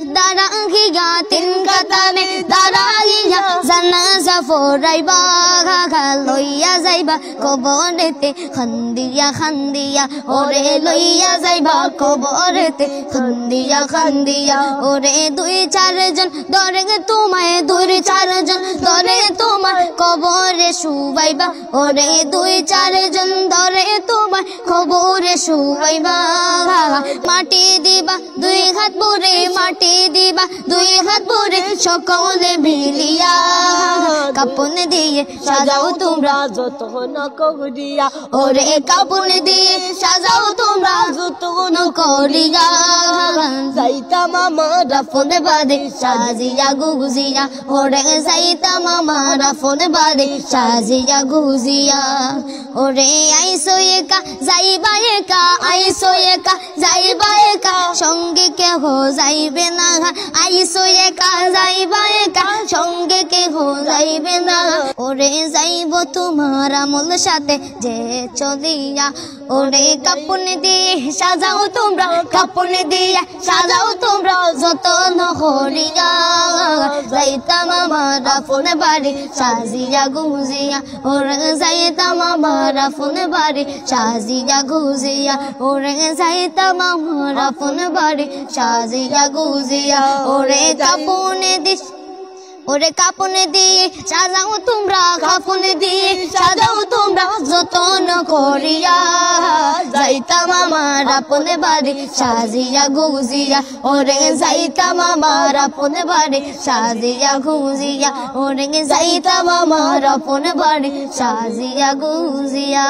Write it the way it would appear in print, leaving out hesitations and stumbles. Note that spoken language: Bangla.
দাঁড়াইয়া তিন কাতারে দাঁড়াইয়া জানাজা পড়াইবা লইয়া যাইবা কবরেতে খান্দিয়া খান্দিয়া ওরে লইয়া যাইবা কবরেতে খান্দিয়া খান্দিয়া ওরে দুই চারজন ধরে তোমায় দুই চারজন ধরে তোমার কবরে শুবাইবা ওরে দুই চারজন ধরে তোমার কবরে শুবাইবা মাটি দিবা দুই হাত ভরে মাটি দিবা দুই হাত ভরে সকলে মিলিয়া কাপন দিয়ে সাজাও তোমরা যতন করিয়া ওরে কাপন দিয়ে সাজাও তোমরা যতন করিয়া যাইতাম আমার ফোনে বাদে সাজিয়া গুজিয়া ওরে যাইতাম আমার ফোনে বাদে সাজিয়া গুজিয়া ওরে আইসো একা যাইবা একা আইসো একা যাইবা একা সঙ্গে কেহ যাইবে না আইসো একা যাইবা একা সঙ্গে কেহ যাইবে না ওরে যাইব তোমার আমল সাথে যে চলিয়া ওরে কাপন দিয়ে সাজাও তোমরা কাপন দিয়ে সাজাও তোমরা যতন করিয়া যাইতাম আমার ফোন বাড়ি সাজিয়া গুজিয়া ওরে যাইতাম আমার ফোন বাড়ি সাজিয়া গুজিয়া ওরে যাইতাম আমার ফোন বাড়ি সাজিয়া গুজিয়া ওরে কাপনে দিস ওরে কাপনে দিয়ে সাজাও তোমরা কাপনে দিয়ে সাজাও তোমরা যতন করিয়া যাইতাম আমার আপনে বাড়ি সাজিয়া গুজিয়া ওরে যাইতাম আমার আপনে বাড়ি সাজিয়া গুজিয়া ওরে যাইতাম আমার আপনে বাড়ি সাজিয়া গুজিয়া